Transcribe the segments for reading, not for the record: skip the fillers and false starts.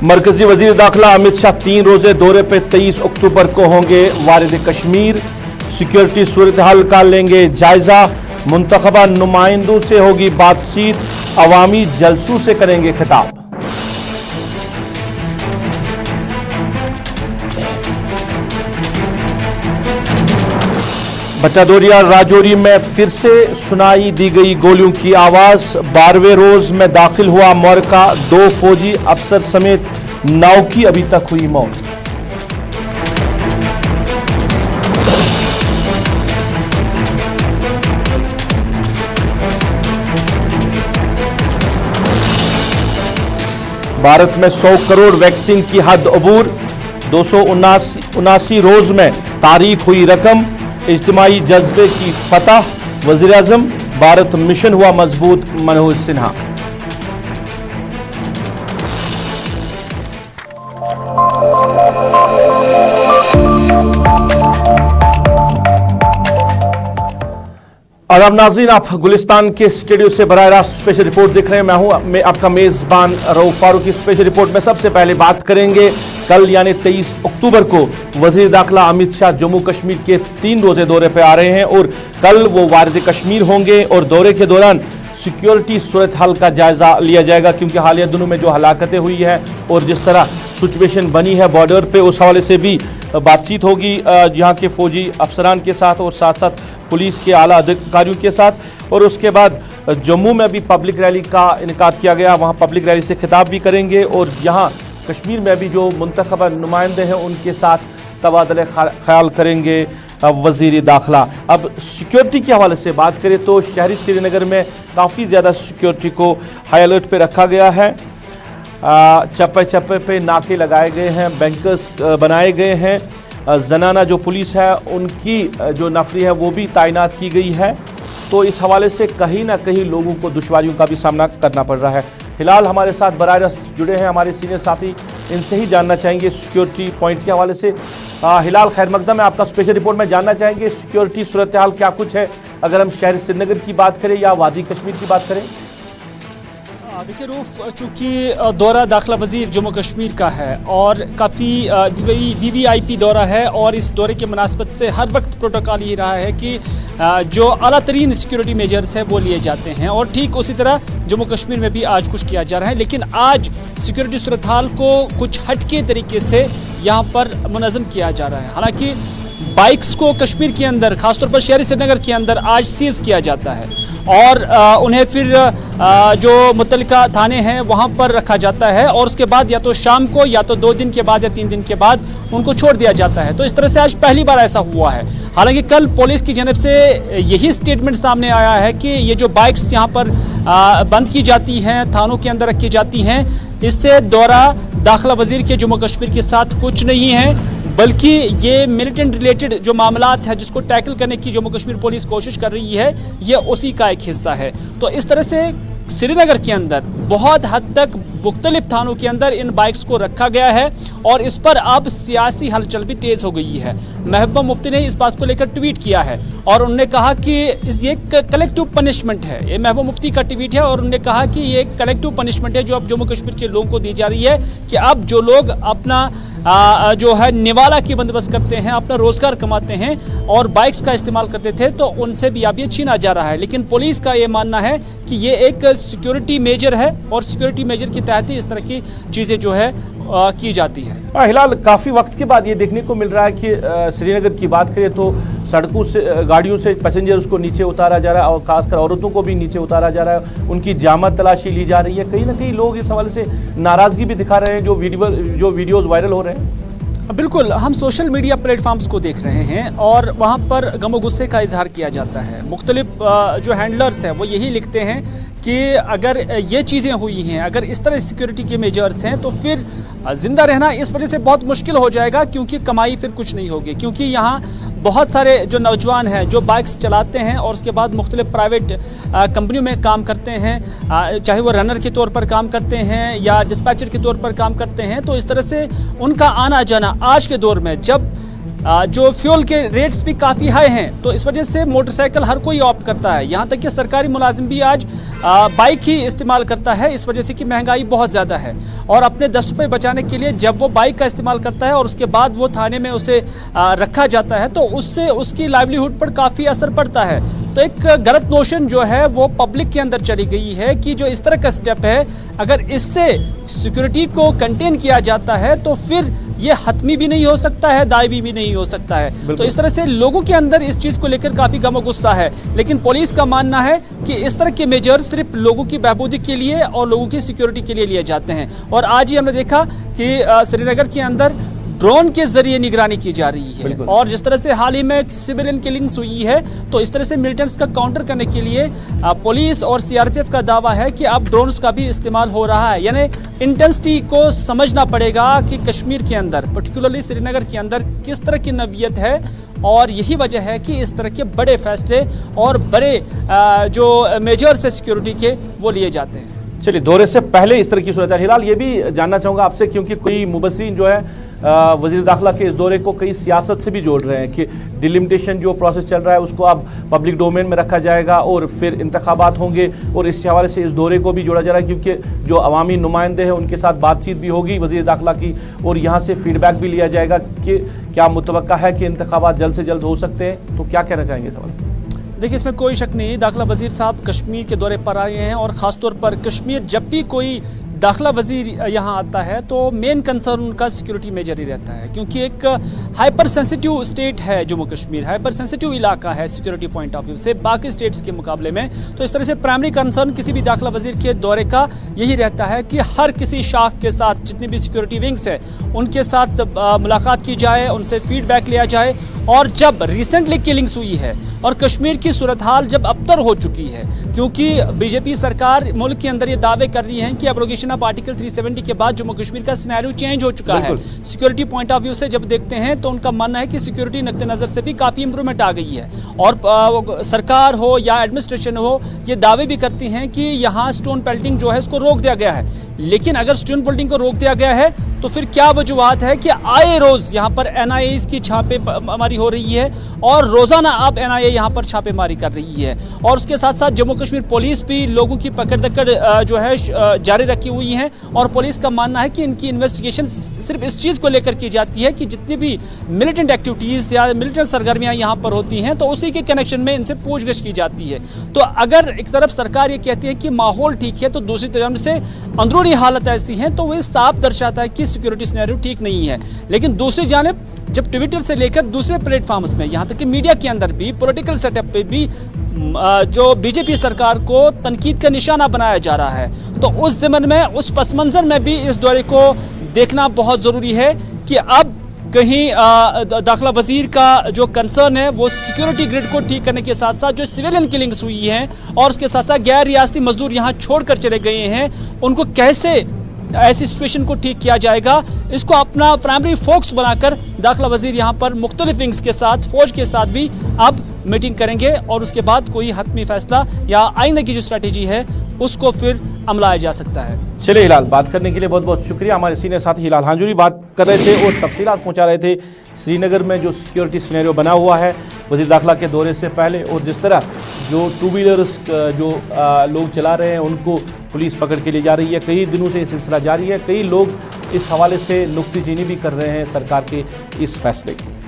मरकजी वजीर दाखिला अमित शाह 3 रोजे दौरे पे 23 अक्टूबर को होंगे वारिद कश्मीर। सिक्योरिटी सूरत हाल का लेंगे जायजा। मुंतखबा नुमाइंदों से होगी बातचीत। अवामी जलसों से करेंगे खिताब। बटादोरिया राजौरी में फिर से सुनाई दी गई गोलियों की आवाज। 12वें रोज में दाखिल हुआ मोरका। 2 फौजी अफसर समेत 9 की अभी तक हुई मौत। भारत में 100 करोड़ वैक्सीन की हद अबूर। 279 रोज में तारीख हुई रकम। इज्तिमाई जज्बे की फतह। वजीर आजम भारत मिशन हुआ मजबूत। मनोज सिन्हा। आदाब नाज़रीन, आप गुलिस्तान के स्टूडियो से बराह रास्त स्पेशल रिपोर्ट देख रहे हैं। मैं आपका मेजबान रऊफ फारूक। की स्पेशल रिपोर्ट में सबसे पहले बात करेंगे कल यानी 23 अक्टूबर को वजीर दाखिला अमित शाह जम्मू कश्मीर के 3 रोजे दौरे पर आ रहे हैं और कल वो वारिद कश्मीर होंगे और दौरे के दौरान सिक्योरिटी सूरत हाल का जायजा लिया जाएगा, क्योंकि हालिया दिनों में जो हलाकतें हुई है और जिस तरह सिचुएशन बनी है बॉर्डर पे, उस हवाले से भी बातचीत होगी यहाँ के फौजी अफसरान के साथ और साथ साथ पुलिस के आला अधिकारियों के साथ। और उसके बाद जम्मू में भी पब्लिक रैली का इनेकाद किया गया, वहाँ पब्लिक रैली से खिताब भी करेंगे और यहाँ कश्मीर में भी जो मुंतखबा नुमाइंदे हैं उनके साथ तबादले ख्याल करेंगे वजीर दाखिला। अब सिक्योरिटी के हवाले से बात करें तो शहरी श्रीनगर में काफ़ी ज़्यादा सिक्योरिटी को हाई अलर्ट पे रखा गया है। चप्पे चप्पे पे नाके लगाए गए हैं, बैंकर्स बनाए गए हैं। जनाना जो पुलिस है उनकी जो नफरी है वो भी तैनात की गई है। तो इस हवाले से कहीं ना कहीं लोगों को दुश्वारियों का भी सामना करना पड़ रहा है। फिलहाल हमारे साथ बराह रास्त जुड़े हैं हमारे सीनियर साथी, इनसे ही जानना चाहेंगे सिक्योरिटी पॉइंट के हवाले से। हिलाल खैर मकदम है, आपका स्पेशल रिपोर्ट में जानना चाहेंगे सिक्योरिटी सूरत हाल क्या कुछ है अगर हम शहर श्रीनगर की बात करें या वादी कश्मीर की बात करें। देखिए रूफ, चूँकि दौरा दाखिला वजीर जम्मू कश्मीर का है और काफ़ी वीवीआईपी दौरा है और इस दौरे के मुनासबत से हर वक्त प्रोटोकॉल ये रहा है कि जो आला तरीन सिक्योरिटी मेजर्स है वो लिए जाते हैं और ठीक उसी तरह जम्मू कश्मीर में भी आज कुछ किया जा रहा है। लेकिन आज सिक्योरिटी सूरत हाल को कुछ हटके तरीके से यहाँ पर मुनज़्ज़म किया जा रहा है। हालांकि बाइक्स को कश्मीर के अंदर खासतौर पर शहरी श्रीनगर के अंदर आज सीज किया जाता है और उन्हें फिर जो मुतल्लिका थाने हैं वहाँ पर रखा जाता है और उसके बाद या तो शाम को या तो 2 दिन के बाद या 3 दिन के बाद उनको छोड़ दिया जाता है। तो इस तरह से आज पहली बार ऐसा हुआ है। हालांकि कल पुलिस की जानब से यही स्टेटमेंट सामने आया है कि ये जो बाइक्स यहाँ पर बंद की जाती हैं, थानों के अंदर रखी जाती हैं, इससे दौरा दाखिला वजीर के जम्मू कश्मीर के साथ कुछ नहीं है, बल्कि ये मिलिटेंट रिलेटेड जो मामलात है जिसको टैकल करने की जम्मू कश्मीर पुलिस कोशिश कर रही है, ये उसी का एक हिस्सा है। तो इस तरह से श्रीनगर के अंदर बहुत हद तक मुख्तलिफ थानों के अंदर इन बाइक्स को रखा गया है और इस पर अब सियासी हलचल भी तेज हो गई है। महबूबा मुफ्ती ने इस बात को लेकर ट्वीट किया है और उन्होंने कहा कि ये कलेक्टिव पनिशमेंट है। ये महबूबा मुफ्ती का ट्वीट है और उन्होंने कहा कि ये कलेक्टिव पनिशमेंट है जो अब जम्मू कश्मीर के लोगों को दी जा रही है कि अब जो लोग अपना जो है निवाला की बंदोबस्त करते हैं, अपना रोजगार कमाते हैं और बाइक्स का इस्तेमाल करते थे, तो उनसे भी अब ये छीना जा रहा है। लेकिन पुलिस का ये मानना है कि ये एक सिक्योरिटी मेजर है और सिक्योरिटी मेजर के तहत ही इस तरह की चीज़ें जो है की जाती है। हिलाल, काफ़ी वक्त के बाद ये देखने को मिल रहा है कि श्रीनगर की बात करें तो सड़कों से गाड़ियों से पैसेंजर्स को नीचे उतारा जा रहा है और खासकर औरतों को भी नीचे उतारा जा रहा है, उनकी जामत तलाशी ली जा रही है। कहीं ना कहीं लोग इस हवाले से नाराज़गी भी दिखा रहे हैं जो वीडियोज़ वायरल हो रहे हैं। बिल्कुल, हम सोशल मीडिया प्लेटफॉर्म्स को देख रहे हैं और वहाँ पर गम गुस्से का इजहार किया जाता है। मुख्तलिफ जो हैंडलर्स हैं वो यही लिखते हैं कि अगर ये चीज़ें हुई हैं, अगर इस तरह सिक्योरिटी के मेजर्स हैं तो फिर ज़िंदा रहना इस वजह से बहुत मुश्किल हो जाएगा, क्योंकि कमाई फिर कुछ नहीं होगी। क्योंकि यहाँ बहुत सारे जो नौजवान हैं जो बाइक्स चलाते हैं और उसके बाद मुख्तलिफ प्राइवेट कंपनियों में काम करते हैं, चाहे वो रनर के तौर पर काम करते हैं या डिस्पैचर के तौर पर काम करते हैं, तो इस तरह से उनका आना जाना आज के दौर में जब जो फ्यूल के रेट्स भी काफ़ी हाई हैं, तो इस वजह से मोटरसाइकिल हर कोई ऑप्ट करता है। यहाँ तक कि सरकारी मुलाजिम भी आज बाइक ही इस्तेमाल करता है, इस वजह से कि महंगाई बहुत ज़्यादा है। और अपने 10 रुपये बचाने के लिए जब वो बाइक का इस्तेमाल करता है और उसके बाद वो थाने में उसे रखा जाता है तो उससे उसकी लाइवलीहुड पर काफ़ी असर पड़ता है। तो एक गलत नोशन जो है वो पब्लिक के अंदर चली गई है कि जो इस तरह का स्टेप है, अगर इससे सिक्योरिटी को कंटेन किया जाता है तो फिर ये हतमी भी नहीं हो सकता है, दायवी भी नहीं हो सकता है। तो इस तरह से लोगों के अंदर इस चीज को लेकर काफी गम गुस्सा है, लेकिन पुलिस का मानना है कि इस तरह के मेजर सिर्फ लोगों की बहबूदी के लिए और लोगों की सिक्योरिटी के लिए लिए जाते हैं। और आज ही हमने देखा कि श्रीनगर के अंदर ड्रोन के जरिए निगरानी की जा रही है, और जिस तरह से हाल ही में सिविलियन किलिंग्स हुई है, तो इस तरह से मिलिटेंट्स का काउंटर करने के लिए पुलिस और सीआरपीएफ का दावा है कि अब ड्रोन्स का भी इस्तेमाल हो रहा है। यानी इंटेंसिटी को समझना पड़ेगा कि कश्मीर के अंदर, पर्टिकुलरली श्रीनगर के अंदर किस तरह की नवीयत है, और यही वजह है कि इस तरह के बड़े फैसले और बड़े जो मेजर्स है सिक्योरिटी के वो लिए जाते हैं। चलिए, दौरे से पहले इस तरह की सूरत है। हिलाल, ये भी जानना चाहूंगा आपसे, क्योंकि कोई मुबस्सिरीन जो है वजीर दाखिला के इस दौरे को कई सियासत से भी जोड़ रहे हैं कि डिलिमिटेशन जो प्रोसेस चल रहा है उसको अब पब्लिक डोमेन में रखा जाएगा और फिर इंतखाबात होंगे, और इस हवाले से इस दौरे को भी जोड़ा जा रहा है क्योंकि जो अवामी नुमाइंदे हैं उनके साथ बातचीत भी होगी वजीर दाखिला की, और यहाँ से फीडबैक भी लिया जाएगा कि क्या मुतवक्का है कि इंतखाबात जल्द से जल्द हो सकते हैं। तो क्या कहना चाहेंगे इस हवाले से? देखिए, इसमें कोई शक नहीं, दाखिला वजीर साहब कश्मीर के दौरे पर आए हैं, और ख़ासतौर पर कश्मीर जब भी कोई दाखिला वजीर यहाँ आता है तो मेन कंसर्न उनका सिक्योरिटी मेजर ही रहता है, क्योंकि एक हाइपर सेंसिटिव स्टेट है जम्मू कश्मीर, हाइपर सेंसिटिव इलाका है सिक्योरिटी पॉइंट ऑफ व्यू से बाकी स्टेट्स के मुकाबले में। तो इस तरह से प्राइमरी कंसर्न किसी भी दाखिला वजीर के दौरे का यही रहता है कि हर किसी शाख के साथ जितनी भी सिक्योरिटी विंग्स है उनके साथ मुलाकात की जाए, उनसे फीडबैक लिया जाए। और जब रिसेंटली किलिंग्स हुई है और कश्मीर की सूरत हाल जब अबतर हो चुकी है, क्योंकि बीजेपी सरकार मुल्क के अंदर ये दावे कर रही है कि एब्रोगेशन ऑफ आर्टिकल 370 के बाद जम्मू कश्मीर का सिनेरियो चेंज हो चुका है। सिक्योरिटी पॉइंट ऑफ व्यू से जब देखते हैं तो उनका मानना है कि सिक्योरिटी नक्ते नज़र से भी काफ़ी इंप्रूवमेंट आ गई है, और सरकार हो या एडमिनिस्ट्रेशन हो ये दावे भी करती हैं कि यहाँ स्टोन पेल्टिंग जो है उसको रोक दिया गया है। लेकिन अगर स्टोन पेल्टिंग को रोक दिया गया है तो फिर क्या वजूहत है कि आए रोज यहाँ पर एनआईए की छापेमारी हो रही है, और रोजाना अब एनआईए यहाँ पर छापेमारी कर रही है, और उसके साथ साथ जम्मू कश्मीर पुलिस भी लोगों की पकड़ दकड़ जो है जारी रखी हुई है। और पुलिस का मानना है कि इनकी इन्वेस्टिगेशन सिर्फ इस चीज़ को लेकर की जाती है कि जितनी भी मिलिटेंट एक्टिविटीज़ या मिलिटेंट सरगर्मियाँ यहाँ पर होती हैं तो उसी के कनेक्शन में इनसे पूछगछ की जाती है। तो अगर एक तरफ सरकार ये कहती है कि माहौल ठीक है, तो दूसरी तरफ से अंदरूनी हालत ऐसी है, तो वह साफ दर्शाता है कि सिक्योरिटी सिनेरियो ठीक नहीं है। लेकिन दूसरी जानिब जब ट्विटर से लेकर दूसरे प्लेटफॉर्म्स में, यहाँ तक कि मीडिया के अंदर भी, पॉलिटिकल सेटअप पे भी जो बीजेपी सरकार को तनकीद का निशाना बनाया जा रहा है, तो उस ज़मन में, उस पस मंज़र में भी इस दौरे को देखना बहुत ज़रूरी है कि अब कहीं दाखिला वजीर का जो कंसर्न है वो सिक्योरिटी ग्रिड को ठीक करने के साथ साथ जो सिविलियन किलिंग्स हुई हैं और उसके साथ साथ गैर रियासती मजदूर यहाँ छोड़कर चले गए हैं, उनको कैसे ऐसी सिचुएशन को ठीक किया जाएगा, इसको अपना प्राइमरी फोकस बनाकर दाखिला वजीर यहाँ पर मुख्तलिफ विंग्स के साथ, फौज के साथ भी अब मीटिंग करेंगे, और उसके बाद कोई हतमी फैसला या आइंदा की जो स्ट्रैटेजी है उसको फिर अमलाया जा सकता है। चलिए हिलाल, बात करने के लिए बहुत बहुत शुक्रिया। हमारे सीनियर साथी हिलाल हांजुरी बात कर रहे थे और तफसीलात पहुँचा रहे थे श्रीनगर में जो सिक्योरिटी सिनेरियो बना हुआ है वज़ीर दाखिला के दौरे से पहले, और जिस तरह जो टू व्हीलर्स जो लोग चला रहे हैं उनको पुलिस पकड़ के ले जा रही है। कई दिनों से ये सिलसिला जारी है, कई लोग इस हवाले से नुक्तेचीनी भी कर रहे हैं सरकार के इस फैसले की।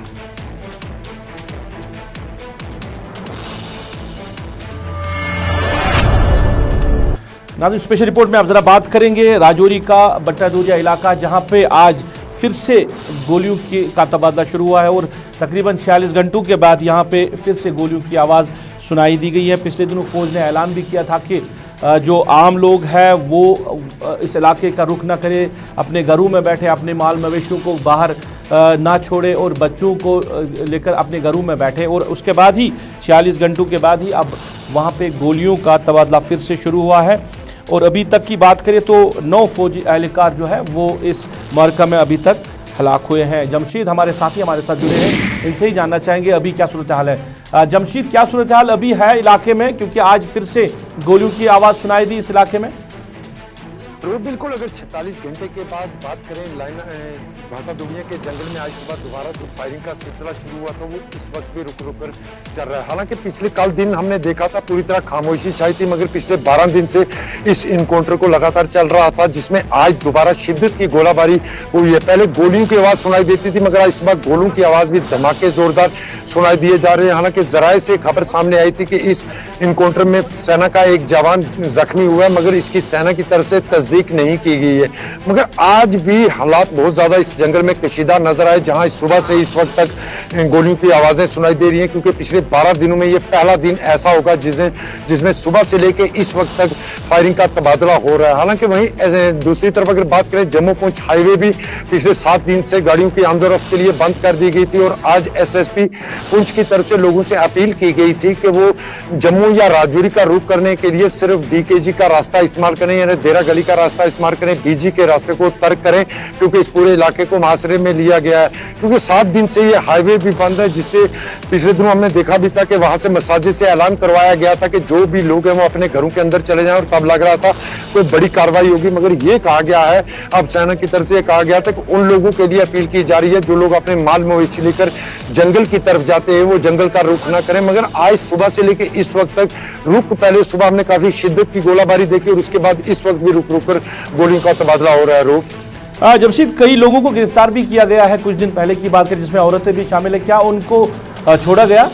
नाज़रीन, स्पेशल रिपोर्ट में आप जरा बात करेंगे राजौरी का बट्टा दूरिया इलाका, जहां पे आज फिर से गोलियों का तबादला शुरू हुआ है और तकरीबन 46 घंटों के बाद यहां पे फिर से गोलियों की आवाज़ सुनाई दी गई है। पिछले दिनों फौज ने ऐलान भी किया था कि जो आम लोग हैं वो इस इलाके का रुख ना करें, अपने घरों में बैठे, अपने माल मवेशियों को बाहर ना छोड़े और बच्चों को लेकर अपने घरों में बैठे। और उसके बाद ही 46 घंटों के बाद ही अब वहाँ पे गोलियों का तबादला फिर से शुरू हुआ है। और अभी तक की बात करें तो 9 फौजी एहलकार जो है वो इस मार्का में अभी तक हलाक हुए हैं। जमशीद हमारे साथी हमारे साथ जुड़े हैं, इनसे ही जानना चाहेंगे अभी क्या सूरत हाल है। जमशीद, क्या सूरत हाल अभी है इलाके में, क्योंकि आज फिर से गोलियों की आवाज़ सुनाई दी इस इलाके में? तो बिल्कुल, अगर 46 घंटे के बाद बात करें भाटा दुनिया के जंगल में आज सुबह दोबारा जो फायरिंग का सिलसिला शुरू हुआ था वो इस वक्त भी रुक रुक कर चल रहा है। हालांकि पिछले कल दिन हमने देखा था पूरी तरह खामोशी छाई थी, मगर पिछले 12 दिन से इस इनकाउंटर को लगातार चल रहा था, जिसमें आज दोबारा शिद्दत की गोलाबारी हुई है। पहले गोलियों की आवाज सुनाई देती थी, मगर आज सुबह गोलों की आवाज भी धमाके जोरदार सुनाई दिए जा रहे हैं। हालांकि जराये से खबर सामने आई थी कि इस इनकाउंटर में सेना का एक जवान जख्मी हुआ है, मगर इसकी सेना की तरफ से तस्दीक नहीं की गई है। मगर आज भी हालात बहुत ज्यादा इस जंगल में कशीदा नजर आए, जहां सुबह से इस वक्त तक गोलियों की आवाजें सुनाई दे रही हैं, क्योंकि पिछले 12 दिनों में ये पहला दिन ऐसा होगा जिसमें सुबह से लेकर इस वक्त तक फायरिंग का तबादला हो रहा है। हालांकि वहीं दूसरी तरफ अगर बात करें, जम्मू पुंछ हाईवे भी पिछले 7 दिन से गाड़ियों की आमदोरफ्त के लिए बंद कर दी गई थी, और आज एसएसपी पुंछ की तरफ से लोगों से अपील की गई थी कि वो जम्मू या राजौरी का रुख करने के लिए सिर्फ डीकेजी का रास्ता इस्तेमाल करें, यानी देरा गली का रास्ता इस्तेमाल करें, बीजी के रास्ते को तर्क करें, क्योंकि इस पूरे इलाके को मुहासरे में लिया गया है। क्योंकि 7 दिन से ये हाईवे भी बंद है, जिससे पिछले दिनों हमने देखा भी था कि वहां से मसाजिद से ऐलान करवाया गया था कि जो भी लोग हैं वो अपने घरों के अंदर चले जाएं, और तब लग रहा था कोई बड़ी कार्रवाई होगी, मगर ये कहा गया है, अब सेना की तरफ से कहा गया था कि उन लोगों के लिए अपील की जा रही है जो लोग अपने माल मवेशी लेकर जंगल की तरफ जाते हैं वो जंगल का रुख ना करें। मगर आज सुबह से लेकर इस वक्त तक रुख, पहले सुबह हमने काफी शिद्दत की गोलाबारी देखी, और उसके बाद इस वक्त भी रुक रुक कर गोलियों का तबादला हो रहा है। रूफ जमशीद, कई लोगों को गिरफ्तार भी किया गया है, कुछ दिन पहले की बात करें जिसमें औरतें भी शामिल है, क्या उनको छोड़ा गया?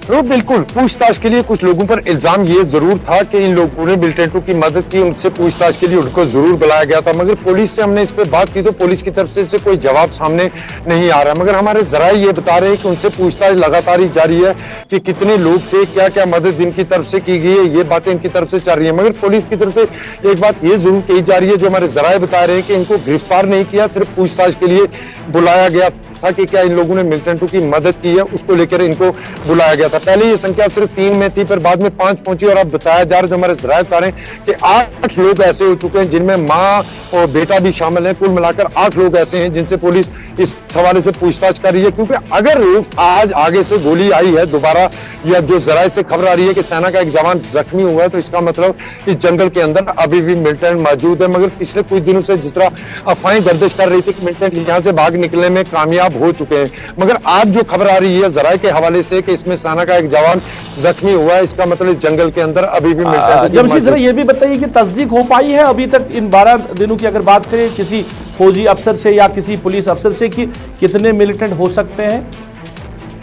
तो बिल्कुल, पूछताछ के लिए कुछ लोगों पर इल्जाम ये जरूर था कि इन लोगों ने मिलिटेंटों की मदद की, उनसे पूछताछ के लिए उनको जरूर बुलाया गया था, मगर पुलिस से हमने इस पर बात की तो पुलिस की तरफ से कोई जवाब सामने नहीं आ रहा। मगर हमारे जराये ये बता रहे हैं कि उनसे पूछताछ लगातार ही जारी है कि कितने लोग थे, क्या क्या मदद इनकी तरफ से की गई है, ये बातें इनकी तरफ से चल रही है। मगर पुलिस की तरफ से एक बात ये जरूर कही जा रही है, जो हमारे जराये बता रहे हैं कि इनको गिरफ्तार नहीं किया, सिर्फ पूछताछ के लिए बुलाया गया था कि क्या इन लोगों ने मिलिटेंटों की मदद की है, उसको लेकर इनको बुलाया गया था। पहले ये संख्या सिर्फ 3 में थी, फिर बाद में 5 पहुंची, और अब बताया जा रहा है, जो हमारे जराये बता रहे हैं कि 8 लोग ऐसे हो चुके हैं जिनमें मां और बेटा भी शामिल है। कुल मिलाकर 8 लोग ऐसे हैं जिनसे पुलिस इस हवाले से पूछताछ कर रही है। क्योंकि अगर आज आगे से गोली आई है दोबारा, या जो जराये से खबर आ रही है कि सेना का एक जवान जख्मी हुआ है, तो इसका मतलब इस जंगल के अंदर अभी भी मिलिटेंट मौजूद है। मगर पिछले कुछ दिनों से जिस तरह अफवाहें गर्दिश कर रही थी कि मिलिटेंट यहां से भाग निकलने में कामयाब हो चुके हैं, मगर आज जो खबर आ रही है जराये के हवाले से कि इसमें सेना का एक जवान जख्मी हुआ है, इसका मतलब इस जंगल के अंदर अभी भी जमशीद, जरा ये भी बताइए कि तस्दीक हो पाई है अभी तक इन 12 दिनों की अगर बात करें किसी फौजी अफसर से या किसी पुलिस अफसर से कि कितने मिलिटेंट हो सकते हैं?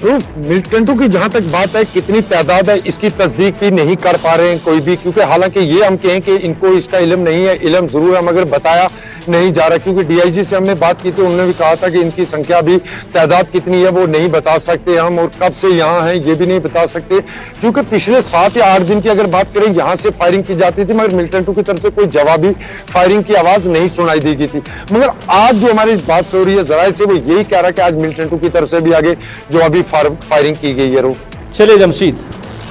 मिलिटेंटों की जहां तक बात है, कितनी तादाद है इसकी तस्दीक भी नहीं कर पा रहे हैं कोई भी, क्योंकि हालांकि ये हम कहें कि इनको इसका इल्म नहीं है, इल्म जरूर है मगर बताया नहीं जा रहा। क्योंकि डीआईजी से हमने बात की थी, उन्होंने भी कहा था कि इनकी संख्या भी, तादाद कितनी है वो नहीं बता सकते हम, और कब से यहाँ हैं ये भी नहीं बता सकते। क्योंकि पिछले 7 या 8 दिन की अगर बात करें, यहाँ से फायरिंग की जाती थी, मगर मिलिटेंटों की तरफ से कोई जवाबी फायरिंग की आवाज नहीं सुनाई दी गई थी। मगर आज जो हमारी बात हो रही है जराये से, वो यही कह रहा है कि आज मिलिटेंटों की तरफ से भी आगे जो अभी फायरिंग की गई है। चलिए जमशीद,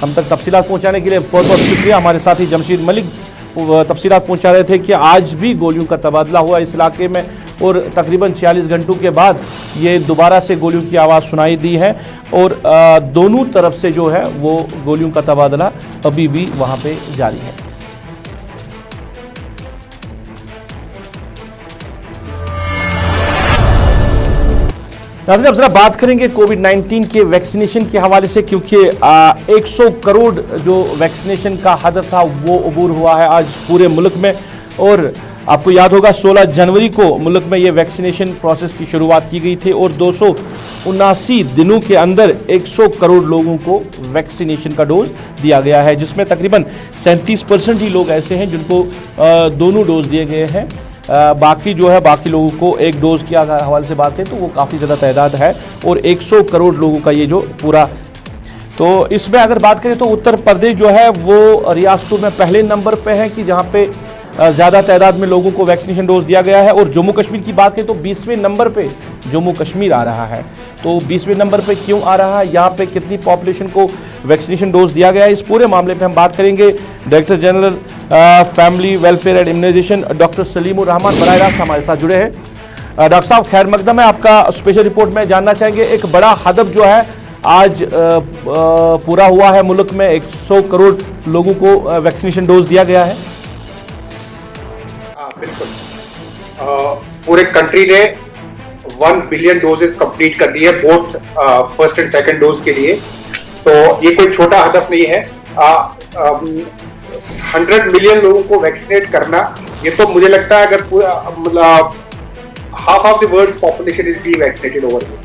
हम तक तफसीलात पहुंचाने के लिए बहुत बहुत शुक्रिया। हमारे साथी जमशीद मलिक तफसीलात पहुंचा रहे थे कि आज भी गोलियों का तबादला हुआ इस इलाके में, और तकरीबन 46 घंटों के बाद ये दोबारा से गोलियों की आवाज़ सुनाई दी है, और दोनों तरफ से जो है वो गोलियों का तबादला अभी भी वहाँ पे जारी है। नाज़रीन, अब जरा बात करेंगे कोविड-19 के वैक्सीनेशन के हवाले से, क्योंकि 100 करोड़ जो वैक्सीनेशन का हदफ था वो अबूर हुआ है आज पूरे मुल्क में। और आपको याद होगा 16 जनवरी को मुल्क में ये वैक्सीनेशन प्रोसेस की शुरुआत की गई थी, और 279 दिनों के अंदर 100 करोड़ लोगों को वैक्सीनेशन का डोज दिया गया है, जिसमें तकरीबन 37% ही लोग ऐसे हैं जिनको दोनों डोज दिए गए हैं। बाकी जो है, बाकी लोगों को एक डोज के हवाले से बात है तो वो काफ़ी ज़्यादा तादाद है, और 100 करोड़ लोगों का ये जो पूरा, तो इसमें अगर बात करें तो उत्तर प्रदेश जो है वो रियासतों में पहले नंबर पे है कि जहाँ पे ज़्यादा तादाद में लोगों को वैक्सीनेशन डोज दिया गया है। और जम्मू कश्मीर की बात करें तो 20वें नंबर पे जम्मू कश्मीर आ रहा है। तो 20वें नंबर पे क्यों आ रहा है, यहाँ पे कितनी पॉपुलेशन को वैक्सीनेशन डोज दिया गया है, इस पूरे मामले पे हम बात करेंगे। Director general family welfare and immunisation doctor Salimur Rahman बराह रास्त हमारे साथ जुड़े हैं। डॉक्टर साहब, खैर मकदम है, आपका स्पेशल रिपोर्ट में जानना चाहेंगे, एक बड़ा हदफ जो है आज पूरा हुआ है मुल्क में, 100 करोड़ लोगों को वैक्सीनेशन डोज दिया गया है। बिल्कुल। पूरे कंट्री ने 1 बिलियन डोजेस कंप्लीट कर दिए both first and second dose के लिए, तो ये कोई छोटा हदफ नहीं है। 100 मिलियन लोगों को वैक्सीनेट करना, ये तो मुझे लगता है अगर मतलब half of the world's population is being vaccinated over here.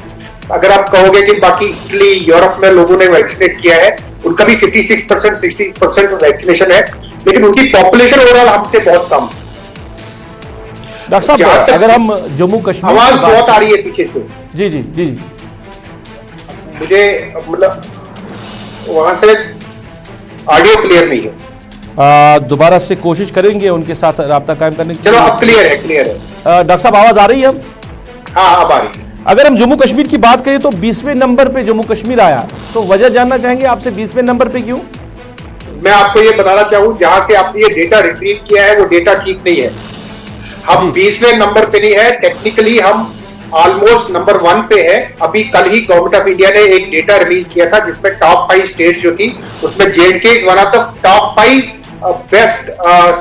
अगर आप कहोगे कि बाकी इटली, यूरोप में लोगों ने वैक्सीनेट किया है, उनका भी 56% 60% वैक्सीनेशन है, लेकिन उनकी पॉपुलेशन ओवरऑल हमसे बहुत कम। डॉक्टर साहब, अगर हम जम्मू कश्मीर, आवाज बहुत आ रही है पीछे से। जी जी जी जी, मुझे मतलब वहां से ऑडियो क्लियर नहीं है। दोबारा से कोशिश करेंगे उनके साथ राब्ता कायम करने की। चलो अब क्लियर है, क्लियर है। डॉक्टर साहब, आवाज आ रही है अब? हाँ, अब आ रही है। अगर हम जम्मू कश्मीर की बात करें तो 20वें नंबर पे जम्मू कश्मीर आया, तो वजह जानना चाहेंगे आपसे, 20वें नंबर पे क्यों? मैं आपको ये बताना चाहूँ, जहां से आपने ये डेटा रिट्रीव किया है वो डेटा ठीक नहीं है। हम 20वें नंबर पे नहीं है, टेक्निकली हम ऑलमोस्ट नंबर 1 पे है। अभी कल ही गवर्नमेंट ऑफ इंडिया ने एक डेटा रिलीज किया था जिसमें टॉप 5 स्टेट्स जो थी, उसमें J&K is one of the top 5 best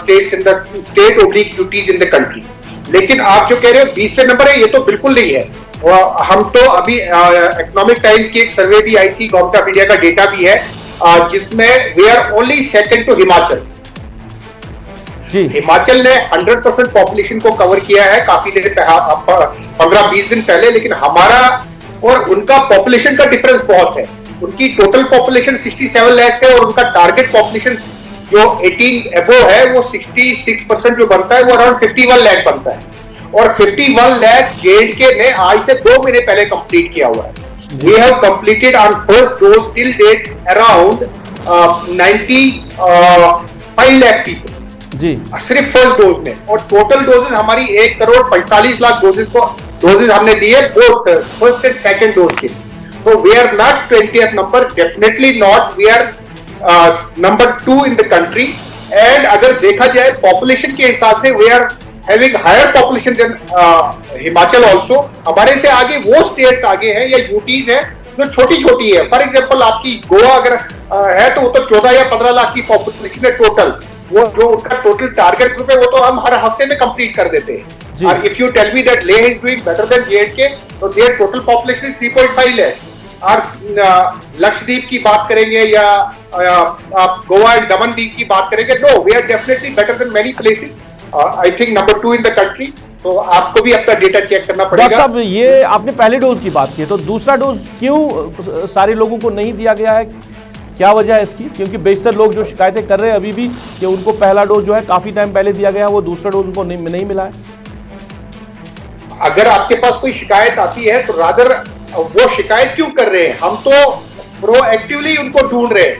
states in the state oblique UTs in the country. लेकिन आप जो कह रहे हो 20वें नंबर है, ये तो बिल्कुल नहीं है। हम तो अभी इकोनॉमिक टाइम्स की एक सर्वे भी आई थी, गवर्नमेंट ऑफ इंडिया का डेटा भी है, जिसमें we are only second to Himachal. जी, हिमाचल ने 100% पॉपुलेशन को कवर किया है काफी देर 15-20 दिन पहले, लेकिन हमारा और उनका पॉपुलेशन का डिफरेंस बहुत है। उनकी टोटल पॉपुलेशन 67 लाख है और उनका टारगेट पॉपुलेशन जो 18 एबो है वो 66% जो बनता है वो अराउंड 51 लाख बनता है, और 51 लाख J&K ने आज से 2 महीने पहले कंप्लीट किया हुआ है। We have completed on first dose till date around 95 lakh people जी, सिर्फ फर्स्ट डोज में, और टोटल डोजेस हमारी 1,45,00,000 डोजेस हमने दिए both first and second dose के। तो we are not 20th number, definitely not. We are number 2 in the country, and अगर देखा जाए पॉपुलेशन के हिसाब से we are having higher population than Himachal also. हमारे से आगे वो स्टेट्स आगे हैं या यूटीज है जो छोटी छोटी है। फॉर एग्जाम्पल आपकी गोवा अगर है तो वो तो 14 या 15 लाख की पॉपुलेशन है टोटल। वो जो उनका टोटल टारगेट ग्रुप है वो तो हम हर हफ्ते में कंप्लीट कर देते हैं। और if you tell me that Leh is doing better than J&K, तो there total population is 3.5 lakh. और लक्षद्वीप की बात करेंगे या आप गोवा एंड दमन दीव की बात करेंगे, no we are definitely better than many places. I think number 2 in the country. तो आपको भी अपना डेटा चेक करना पड़ेगा। डॉक्टर साहब, ये आपने पहले डोज की बात की, तो दूसरा डोज क्यों सारे लोगों को नहीं दिया गया है? क्या वजह है इसकी? क्योंकि बेशतर लोग जो शिकायतें कर रहे हैं अभी भी कि उनको पहला डोज जो है काफी टाइम पहले दिया गया है, वो दूसरा डोज उनको नहीं मिला है। अगर आपके पास कोई शिकायत आती है तो रादर वो शिकायत क्यों कर रहे हैं? हम तो प्रोएक्टिवली उनको ढूंढ रहे हैं।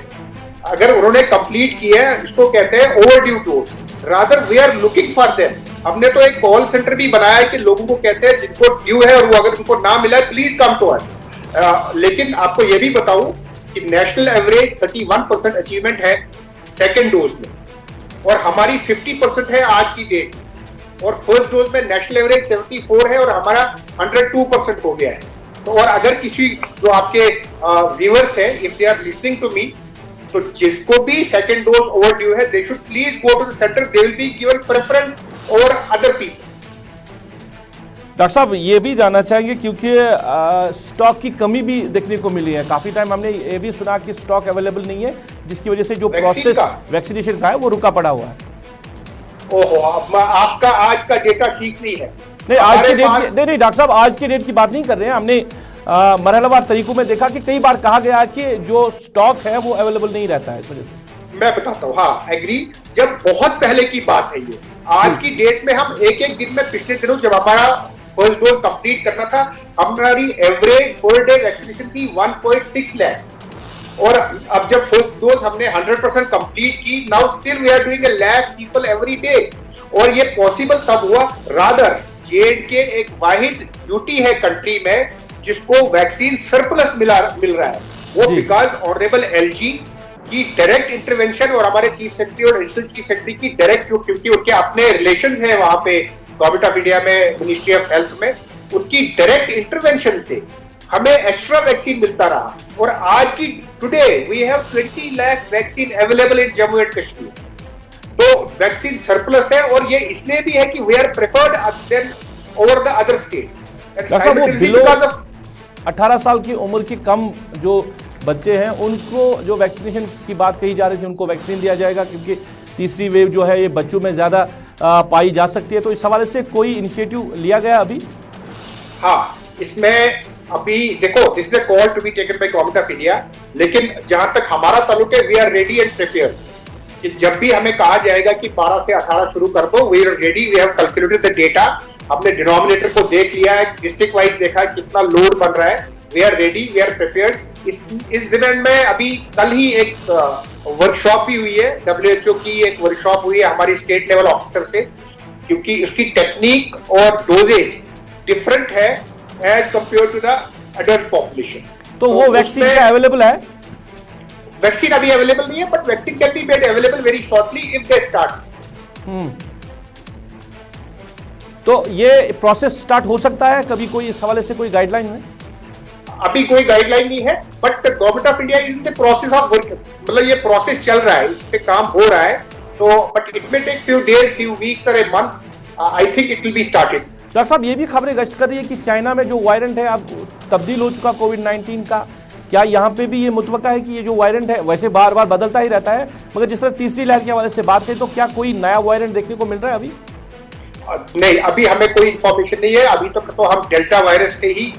अगर उन्होंने कंप्लीट किया है, इसको कहते हैं overdue dose. Rather we are looking for them. हमने तो एक कॉल सेंटर भी बनाया है कि लोगों को कहते हैं जिनको ड्यू है और वो अगर उनको ना मिला प्लीज कम टू अस। लेकिन आपको ये भी बताऊं कि नेशनल एवरेज 31% अचीवमेंट है सेकेंड डोज में, और हमारी 50% है आज की डेट। और फर्स्ट डोज में नेशनल एवरेज 74 है और हमारा 102% हो गया है। तो और अगर किसी जो आपके व्यूअर्स है, if they are listening to me, तो जिसको भी सेकेंड डोज ओवर ड्यू है, they should please go to the centre, they will be given preference over other people. Doctor साहब, ये भी जानना चाहेंगे क्योंकि स्टॉक की कमी भी देखने को मिली है। काफी टाइम हमने ये भी सुना कि स्टॉक अवेलेबल नहीं है, जिसकी वजह से जो प्रोसेस वैक्सीनेशन का है वो रुका पड़ा हुआ है। ओहो, आपका आज का डेटा ठीक नहीं है। नहीं, आज के डेट नहीं डॉक्टर साहब, आज के डेट की बात नहीं कर रहे हैं। हमने मरहलावार तरीकों में देखा कि कई बार कहा गया है कि जो स्टॉक है वो अवेलेबल नहीं रहता है, इस वजह से। मैं बताता हूँ, हाँ एग्री। जब बहुत पहले की बात है ये, आज की डेट में हम एक दिन में, पिछले दिनों जब हमारा फर्स्ट डोज कंप्लीट करना था, हमारी एवरेज पर डे वैक्सीनेशन थी 1.6 लाख। और अब जब फर्स्ट डोज हमने 100% कंप्लीट की, now still we are doing 1 lakh people every day. और ये पॉसिबल तब हुआ, रादर J&K एक वाहिद यूटी है कंट्री में जिसको वैक्सीन सरप्लस मिल रहा है। वो बिकॉज ऑनरेबल LG की डायरेक्ट इंटरवेंशन और हमारे चीफ सेक्रेटरी और एडिशनल चीफ सेक्रेटरी की डायरेक्ट, क्योंकि उनके अपने रिलेशंस हैं वहां पे गवर्नमेंट ऑफ इंडिया में, मिनिस्ट्री ऑफ हेल्थ में, उनकी डायरेक्ट इंटरवेंशन से हमें एक्स्ट्रा वैक्सीन मिलता रहा। और आज की today we have 20 lakh vaccine available in Jammu and Kashmir. तो वैक्सीन सरप्लस है, और ये इसलिए भी है कि we are preferred then over the other states. Doctor साहब, वो बिलो 18 साल की उम्र के कम जो बच्चे हैं उनको जो वैक्सीनेशन की बात कही जा रही थी, उनको वैक्सीन दिया जाएगा क्योंकि तीसरी वेव जो है ये बच्चों में ज्यादा पाई जा सकती है, तो इस हवाले से कोई इनिशिएटिव लिया गया अभी? हाँ, इसमें अभी देखो, this is a call to be taken by government of India, लेकिन जहां तक हमारा ताल्लुक है, we are ready and prepared कि जब भी हमें कहा जाएगा कि 12 से 18 शुरू कर दो, we are ready, we have calculated the data, हमने डिनोमिनेटर को देख लिया है, डिस्ट्रिक्ट वाइज देखा है कितना लोड बन रहा है, we are ready, we are prepared. इस जिम्मेदारी में अभी कल ही एक वर्कशॉप भी हुई है, WHO की एक वर्कशॉप हुई है हमारी स्टेट लेवल ऑफिसर से, क्योंकि उसकी टेक्निक और डोजेज डिफरेंट है as compare to the adult population. तो वो वैक्सीन क्या अवेलेबल है? वैक्सीन अभी अवेलेबल नहीं है, but vaccine can be made available very shortly if they start. तो ये प्रोसेस स्टार्ट हो सकता है कभी? कोई इस हवाले से कोई गाइडलाइन है? अभी कोई गाइडलाइन नहीं है, but government of India is in the process of work, मतलब ये प्रोसेस चल रहा है, इस पे काम हो रहा है, तो but it may take few days, few weeks और a month, I think it will be started. Doctor साहब, ये भी खबरें गश्त कर रही है कि चाइना में जो वायरेंट है अब तब्दील हो चुका कोविड-19 का, क्या यहाँ पे भी ये मुतवक्का है कि ये जो वायरेंट है वैसे बार बार बदलता ही रहता है, मगर जिस तरह तीसरी लहर के हवाले से बात करें तो क्या कोई नया वायरेंट देखने को मिल रहा है अभी? नहीं, अभी हमें कोई इंफॉर्मेशन नहीं है, अभी तक तो हम डेल्टा वायरस से ही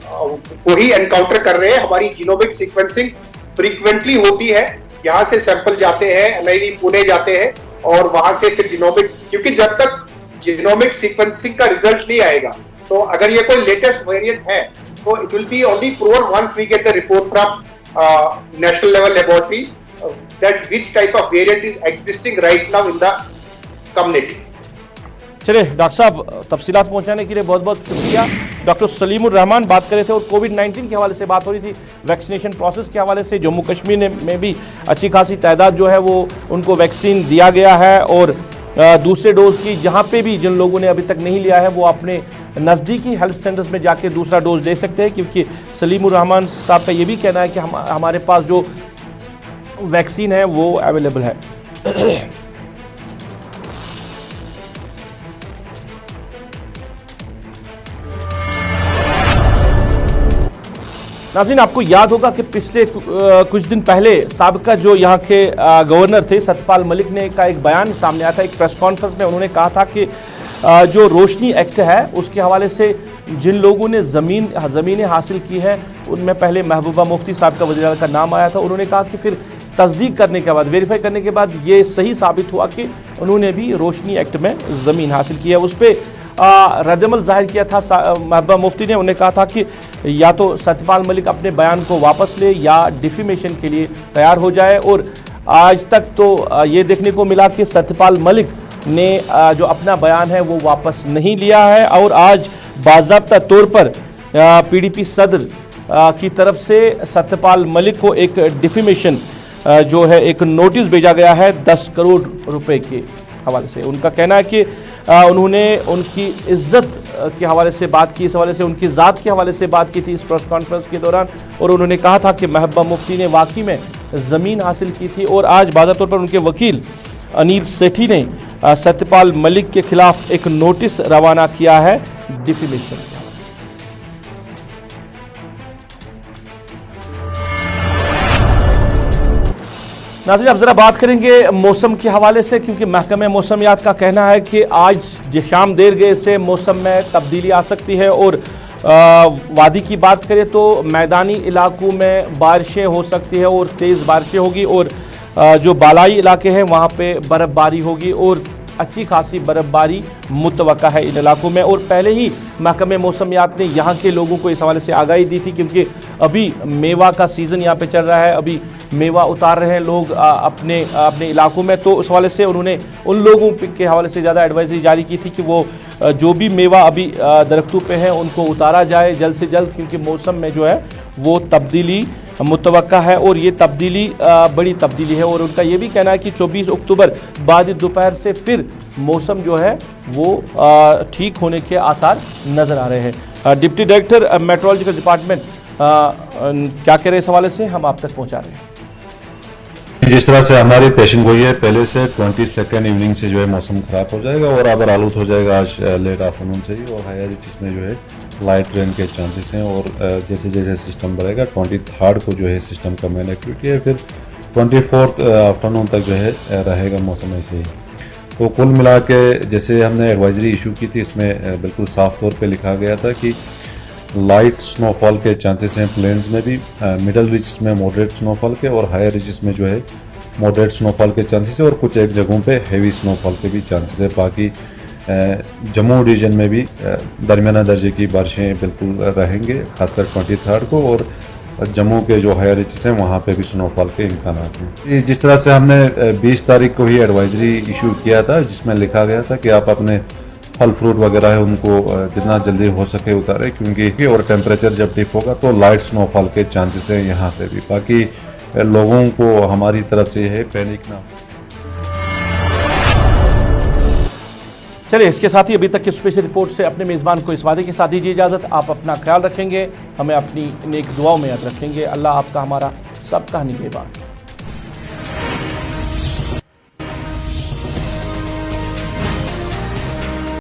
को ही एनकाउंटर कर रहे हैं। हमारी जीनोमिक सीक्वेंसिंग फ्रीक्वेंटली होती है, यहाँ से सैंपल जाते हैं, एनआईवी पुणे जाते हैं और वहां से फिर जीनोमिक, क्योंकि जब तक जीनोमिक सीक्वेंसिंग का रिजल्ट नहीं आएगा, तो अगर ये कोई लेटेस्ट वेरिएंट है तो it will be only proven once we get the report from national level laboratories that which type of variant is existing right now in the community. चलिए डॉक्टर साहब, तफसीलात पहुंचाने के लिए बहुत बहुत शुक्रिया। डॉक्टर सलीमुर रहमान बात कर रहे थे और कोविड-19 के हवाले से बात हो रही थी, वैक्सीनेशन प्रोसेस के हवाले से। जम्मू कश्मीर में भी अच्छी खासी तादाद जो है वो उनको वैक्सीन दिया गया है, और दूसरे डोज की जहां पे भी जिन लोगों ने अभी तक नहीं लिया है वो अपने नज़दीकी हेल्थ सेंटर्स में जाके दूसरा डोज ले सकते हैं, क्योंकि सलीमुर रहमान साहब का ये भी कहना है कि हमारे पास जो वैक्सीन है वो अवेलेबल है। नाज़रीन, आपको याद होगा कि पिछले कुछ दिन पहले साबिका जो यहाँ के गवर्नर थे सत्यपाल मलिक ने का एक बयान सामने आया था, एक प्रेस कॉन्फ्रेंस में उन्होंने कहा था कि जो रोशनी एक्ट है उसके हवाले से जिन लोगों ने ज़मीनें हासिल की है उनमें पहले महबूबा मुफ्ती साहब का वज़ीर आला का नाम आया था। उन्होंने कहा कि फिर तस्दीक करने के बाद, वेरीफाई करने के बाद ये सही साबित हुआ कि उन्होंने भी रोशनी एक्ट में ज़मीन हासिल की है। उस पर रद्दअमल जाहिर किया था महबूबा मुफ्ती ने। उन्हें कहा था कि या तो सत्यपाल मलिक अपने बयान को वापस ले या डिफेमेशन के लिए तैयार हो जाए, और आज तक तो ये देखने को मिला कि सत्यपाल मलिक ने जो अपना बयान है वो वापस नहीं लिया है, और आज बाज़ाब्ता तौर पर PDP सदर की तरफ से सत्यपाल मलिक को एक डिफेमेशन जो है एक नोटिस भेजा गया है 10 करोड़ रुपए के हवाले से। उनका कहना है कि उन्होंने उनकी इज्जत के हवाले से बात की, इस हवाले से उनकी ज़ात के हवाले से बात की थी इस प्रेस कॉन्फ्रेंस के दौरान, और उन्होंने कहा था कि महबूबा मुफ्ती ने वाकई में ज़मीन हासिल की थी। और आज बाज़ाहिर तौर पर उनके वकील अनिल सेठी ने सत्यपाल मलिक के खिलाफ एक नोटिस रवाना किया है डिफेमेशन। नाज़रीन, अब ज़रा बात करेंगे मौसम के हवाले से, क्योंकि महकमे मौसमियात का कहना है कि आज शाम देर गए से मौसम में तब्दीली आ सकती है, और वादी की बात करें तो मैदानी इलाकों में बारिशें हो सकती है और तेज़ बारिशें होगी, और जो बालाई इलाके हैं वहाँ पे बर्फ़बारी होगी और अच्छी खासी बर्फ़बारी मुतवक्का है इन इलाकों में। और पहले ही महकमे मौसमियात ने यहाँ के लोगों को इस हवाले से आगाही दी थी, क्योंकि अभी मेवा का सीज़न यहाँ पे चल रहा है, अभी मेवा उतार रहे हैं लोग अपने इलाकों में, तो उस हवाले से उन्होंने उन लोगों के हवाले से ज़्यादा एडवाइजरी जारी की थी कि वो जो भी मेवा अभी दरख्तों पे हैं उनको उतारा जाए जल्द से जल्द, क्योंकि मौसम में जो है वो तब्दीली मुतवक्का है, और ये तब्दीली बड़ी तब्दीली है। और उनका ये भी कहना है कि 24 अक्टूबर बाद दोपहर से फिर मौसम जो है वो ठीक होने के आसार नज़र आ रहे हैं। डिप्टी डायरेक्टर मेट्रोलॉजिकल डिपार्टमेंट क्या कह रहे हैं इस हवाले से, हम आप तक पहुँचा रहे हैं। जिस तरह से हमारी पेशेंट गोई है पहले से 22nd इवनिंग से जो है मौसम खराब हो जाएगा और अब आलूद हो जाएगा आज लेट आफ्टरनून से ही, और हायर रिचेस में जो है लाइट रेन के चांसेस हैं। और जैसे जैसे सिस्टम बढ़ेगा 23rd को जो है सिस्टम का मेन एक्टिविटी है, फिर 24th आफ्टरनून तक जो है रहेगा मौसम ऐसे ही। तो कुल मिला के जैसे हमने एडवाइजरी इशू की थी इसमें बिल्कुल साफ तौर पे लिखा गया था कि लाइट स्नोफॉल के चांसेस हैं प्लेन्स में भी, मिडल रिजेस में मॉडरेट स्नोफॉल के, और हायर रिजेस में जो है मॉडरेट स्नोफॉल के चांसेस है, और कुछ एक जगहों पे हेवी स्नोफॉल के भी चांसेस है। बाकी जम्मू रीजन में भी दरमियाना दर्जे की बारिशें बिल्कुल रहेंगे, खासकर 23rd को, और जम्मू के जो हायर रिजेस हैं वहाँ पे भी स्नोफॉल के इम्कान हैं। जिस तरह से हमने 20 तारीख को ही एडवाइजरी इशू किया था जिसमें लिखा गया था कि आप अपने फल फ्रूट वगैरह है उनको जितना जल्दी हो सके उतारें, क्योंकि और टेम्परेचर जब डिप होगा तो लाइट स्नोफॉल के चांसेस हैं यहाँ पे भी। बाकी लोगों को हमारी तरफ से है पैनिक ना। चलिए, इसके साथ ही अभी तक की स्पेशल रिपोर्ट से अपने मेज़बान को इस वादे के साथ दीजिए इजाज़त, आप अपना ख्याल रखेंगे, हमें अपनी नेक दुआओं में याद रखेंगे। अल्लाह आपका हमारा सबका निगहबान।